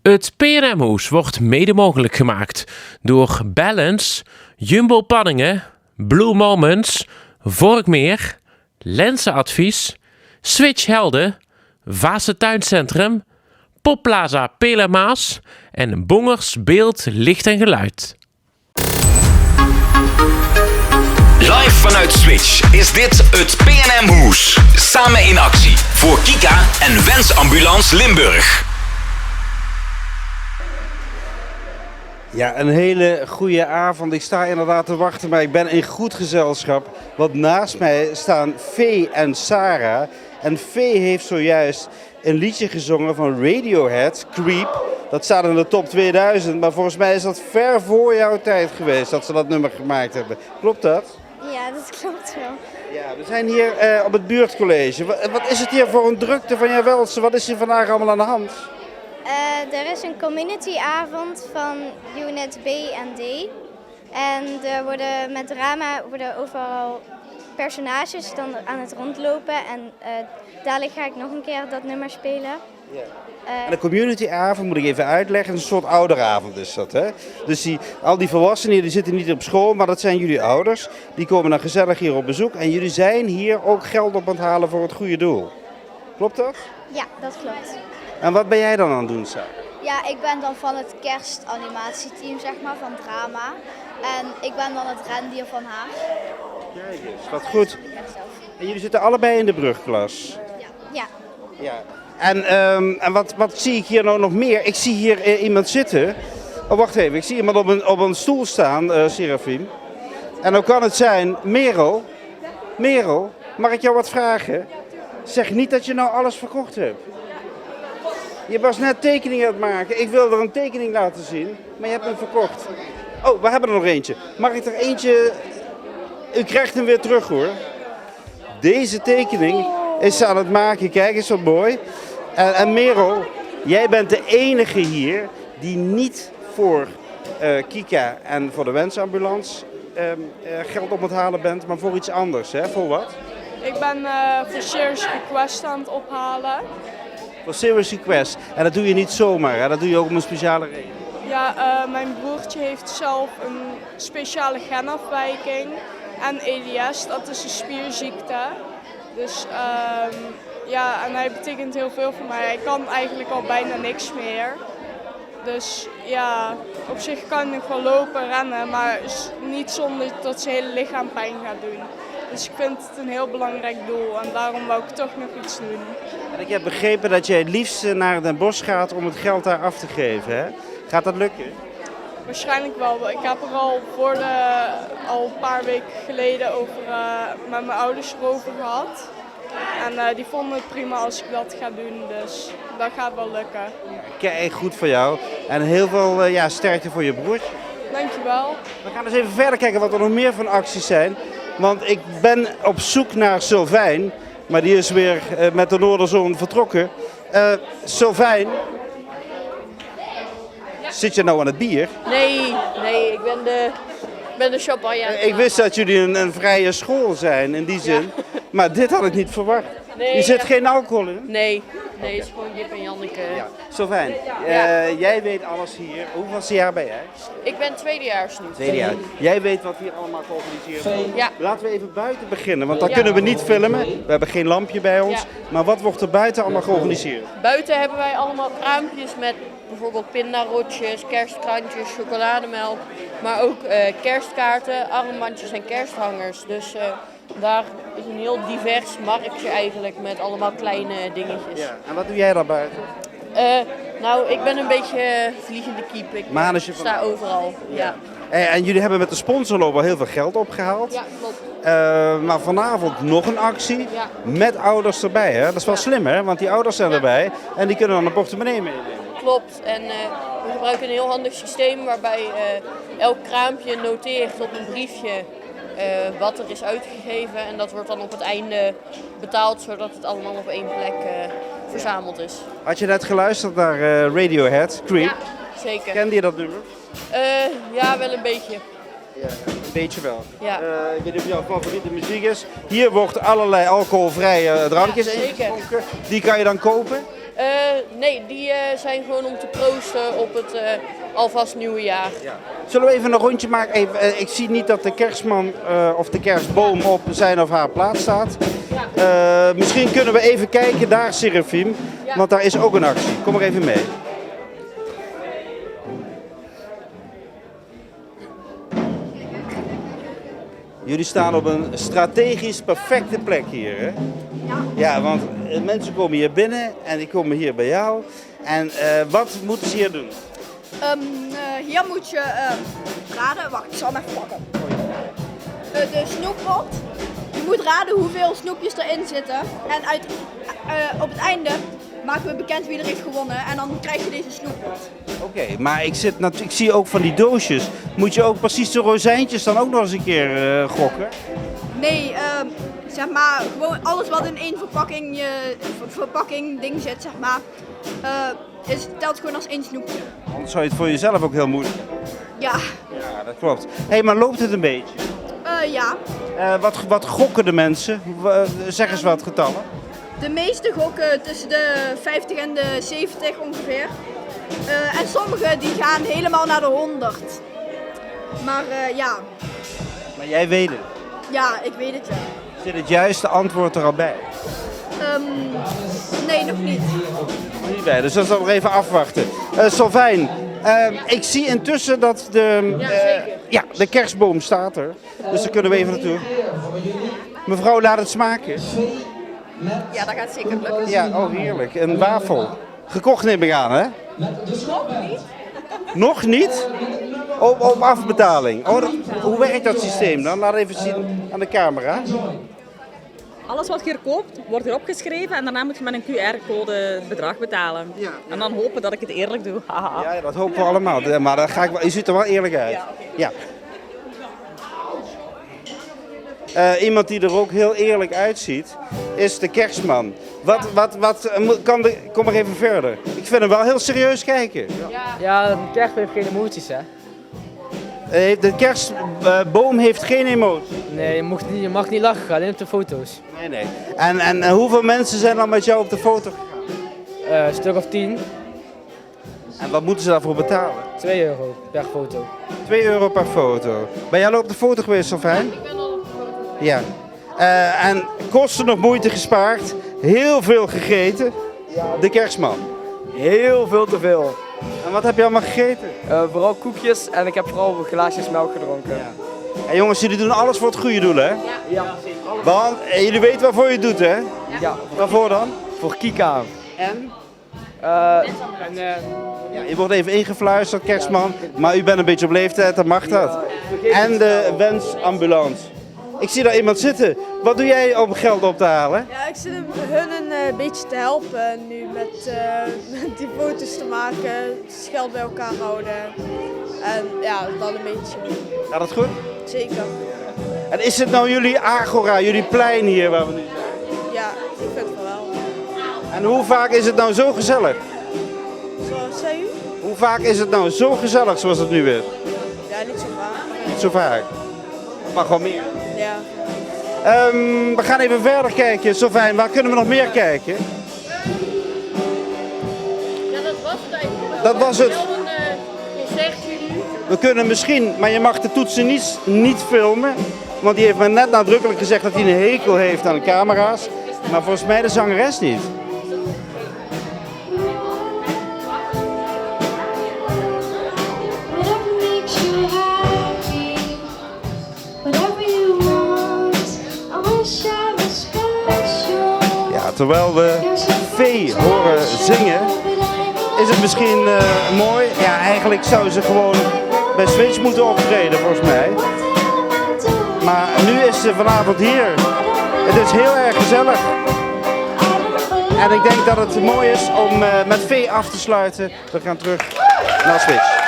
Het PNM-hoes wordt mede mogelijk gemaakt door Balance, Jumbo Panningen, Blue Moments, Vorkmeer, Lenzenadvies, Switch Helden, Vaassen Tuincentrum, Popplaza Pelemaas en Bongers Beeld, Licht en Geluid. Live vanuit Switch is dit het PNM-hoes. Samen in actie voor Kika en Wensambulance Limburg. Ja, een hele goede avond. Ik sta inderdaad te wachten, maar ik ben in goed gezelschap. Want naast mij staan Vee en Sarah. En Vee heeft zojuist een liedje gezongen van Radiohead, Creep. Dat staat in de top 2000, maar volgens mij is dat ver voor jouw tijd geweest dat ze dat nummer gemaakt hebben. Klopt dat? Ja, dat klopt wel. Ja, we zijn hier op het buurtcollege. Wat is het hier voor een drukte van Welsen? Wat is hier vandaag allemaal aan de hand? Er is een communityavond van unit B en D. En er worden met drama overal personages dan aan het rondlopen. En dadelijk ga ik nog een keer dat nummer spelen. Ja. En de communityavond, moet ik even uitleggen, een soort ouderavond is dat. Hè? Dus al die volwassenen die zitten niet op school, maar dat zijn jullie ouders. Die komen dan gezellig hier op bezoek. En jullie zijn hier ook geld op aan het halen voor het goede doel. Klopt dat? Ja, dat klopt. En wat ben jij dan aan het doen, Sarah? Ja, ik ben dan van het kerstanimatieteam, zeg maar, van Drama. En ik ben dan het rendier van haar. Kijk eens, wat goed. En jullie zitten allebei in de brugklas? Ja. Ja. En wat zie ik hier nou nog meer? Ik zie hier iemand zitten. Oh, wacht even, ik zie iemand op een stoel staan, Serafim. En dan kan het zijn, Merel, mag ik jou wat vragen? Zeg niet dat je nou alles verkocht hebt. Je was net tekeningen aan het maken. Ik wilde er een tekening laten zien, maar je hebt hem verkocht. Oh, we hebben er nog eentje. Mag ik er eentje? U krijgt hem weer terug hoor. Deze tekening is ze aan het maken. Kijk eens wat mooi. En Merel, jij bent de enige hier die niet voor Kika en voor de Wensambulance geld op het halen bent, maar voor iets anders. Hè? Voor wat? Ik ben voor Serious Request aan het ophalen. Voor Serious Request. En dat doe je niet zomaar, hè? Dat doe je ook om een speciale reden. Ja, mijn broertje heeft zelf een speciale genafwijking en EDS, dat is een spierziekte. Dus ja, en hij betekent heel veel voor mij. Hij kan eigenlijk al bijna niks meer. Dus ja, op zich kan hij nog wel lopen, rennen, maar niet zonder dat zijn hele lichaam pijn gaat doen. Dus ik vind het een heel belangrijk doel en daarom wou ik toch nog iets doen. En ik heb begrepen dat jij het liefst naar Den Bosch gaat om het geld daar af te geven, hè? Gaat dat lukken? Waarschijnlijk wel. Ik heb er al een paar weken geleden met mijn ouders erover gehad. En die vonden het prima als ik dat ga doen, dus dat gaat wel lukken. Kijk, goed voor jou. En heel veel sterkte voor je broertje. Dankjewel. We gaan eens even verder kijken wat er nog meer van acties zijn. Want ik ben op zoek naar Sylvijn, maar die is weer met de Noorderzon vertrokken. Sylvijn, zit je nou aan het bier? Nee, ik ben de champagne. Ik wist dat jullie een vrije school zijn in die zin, maar dit had ik niet verwacht. Nee, je zit geen alcohol in? Nee, het is gewoon Jip en Janneke. Ja. Sylvijn, jij weet alles hier. Hoeveelste jaar ben jij? Ik ben tweedejaars nu. Tweede jaar. Jij weet wat hier allemaal georganiseerd wordt. Ja. Laten we even buiten beginnen, want dan kunnen we niet filmen. We hebben geen lampje bij ons. Ja. Maar wat wordt er buiten allemaal georganiseerd? Buiten hebben wij allemaal kraampjes met bijvoorbeeld pindarotjes, kerstkrantjes, chocolademelk. Maar ook kerstkaarten, armbandjes en kersthangers. Dus daar is een heel divers marktje eigenlijk met allemaal kleine dingetjes. Ja. En wat doe jij daar buiten? Nou, ik ben een beetje vliegende kiep. Ik Manusje van- sta overal. Ja. En jullie hebben met de sponsorloop al heel veel geld opgehaald. Ja, klopt. Maar vanavond nog een actie Ja. met ouders erbij. Hè? Dat is wel slim, hè? Want die ouders zijn erbij en die kunnen dan een portemonnee meenemen. Klopt. En we gebruiken een heel handig systeem waarbij elk kraampje noteert op een briefje wat er is uitgegeven. En dat wordt dan op het einde betaald, zodat het allemaal op één plek verzameld is. Had je net geluisterd naar Radiohead, Creep? Ja, zeker. Kende je dat nummer? Ja, wel een beetje. Ja, een beetje wel. Ja. Ik weet niet of jouw favoriete muziek is. Hier wordt allerlei alcoholvrije drankjes Ja, zeker. ingeschonken. Die kan je dan kopen. Nee, die zijn gewoon om te proosten op het alvast nieuwe jaar. Zullen we even een rondje maken? Even, ik zie niet dat de kerstman of de kerstboom op zijn of haar plaats staat. Misschien kunnen we even kijken daar, Serafim, want daar is ook een actie. Kom maar even mee. Jullie staan op een strategisch perfecte plek hier, hè? Ja, want mensen komen hier binnen en die komen hier bij jou. En wat moeten ze hier doen? Hier moet je raden. Wacht, ik zal hem even pakken. De snoeppot. Je moet raden hoeveel snoepjes erin zitten. En op het einde maken we bekend wie er heeft gewonnen. En dan krijg je deze snoeppot. Oké, maar ik zie ook van die doosjes. Moet je ook precies de rozijntjes dan ook nog eens een keer gokken? Nee, zeg maar gewoon alles wat in één verpakking ding zit, zeg maar, telt gewoon als één snoepje. Anders zou je het voor jezelf ook heel moeilijk hebben. Ja. Ja, dat klopt. Hé, maar loopt het een beetje? Ja. Wat gokken de mensen? Zeg eens wat getallen. De meeste gokken tussen de 50 en de 70 ongeveer. En sommigen die gaan helemaal naar de 100. Maar ja. Maar jij weet het. Ja, ik weet het ja. Zit het juiste antwoord er al bij? Nee, nog niet. Niet bij, dus dat is nog even afwachten. Solvijn, ik zie intussen dat de kerstboom staat er. Dus daar kunnen we even naartoe. Mevrouw, laat het smaken. Ja, dat gaat zeker lukken. Ja, oh heerlijk. Een wafel. Gekocht neem ik aan, hè? Nog niet? Nog niet? Op afbetaling. Oh, hoe werkt dat systeem dan? Laat even zien aan de camera. Alles wat je hier koopt, wordt hier opgeschreven en daarna moet je met een QR-code het bedrag betalen. Ja. En dan hopen dat ik het eerlijk doe. Haha. Ja, dat hopen we allemaal. Maar dan je ziet er wel eerlijk uit. Ja. Iemand die er ook heel eerlijk uitziet, is de kerstman. Kom maar even verder. Ik vind hem wel heel serieus kijken. Ja, de kerstboom heeft geen emoties, hè? De kerstboom heeft geen emotie. Nee, je mag niet lachen, alleen op de foto's. Nee. En hoeveel mensen zijn dan met jou op de foto gegaan? Een stuk of 10, En wat moeten ze daarvoor betalen? €2 per foto. €2 per foto. Ben jij al op de foto geweest, Solvijn? Ik ben al op de foto. Ja. En kosten nog moeite gespaard. Heel veel gegeten. De kerstman. Heel veel te veel. En wat heb je allemaal gegeten? Vooral koekjes en ik heb vooral glaasjes melk gedronken. En jongens, jullie doen alles voor het goede doel, hè? Ja. Want jullie weten waarvoor je het doet, hè? Ja. Waarvoor dan? Voor Kika. En? Ja, Je wordt even ingefluisterd, kerstman. Maar u bent een beetje op leeftijd, dan mag dat. En de wensambulance. Ik zie daar iemand zitten. Wat doe jij om geld op te halen? Ja, ik zit hun een beetje te helpen nu met die foto's te maken, het geld bij elkaar houden. En ja, dat een beetje. Gaat dat goed? Zeker. En is het nou jullie agora, jullie plein hier waar we nu zijn? Ja, ik vind het wel. En hoe vaak is het nou zo gezellig? Zoals zei u? Hoe vaak is het nou zo gezellig zoals het nu is? Ja, niet zo vaak. Niet zo vaak. Mag wel meer. Ja. We gaan even verder kijken. Solvijn, waar kunnen we nog meer kijken? Ja, dat was het eigenlijk wel. Dat was het. Wel een concertje nu. We kunnen misschien, maar je mag de toetsen niet filmen. Want die heeft me net nadrukkelijk gezegd dat hij een hekel heeft aan de camera's. Maar volgens mij de zangeres niet. Ja, terwijl we Vee horen zingen, is het misschien mooi. Ja, eigenlijk zou ze gewoon bij Switch moeten optreden volgens mij. Maar nu is ze vanavond hier. Het is heel erg gezellig. En ik denk dat het mooi is om met Vee af te sluiten. We gaan terug naar Switch.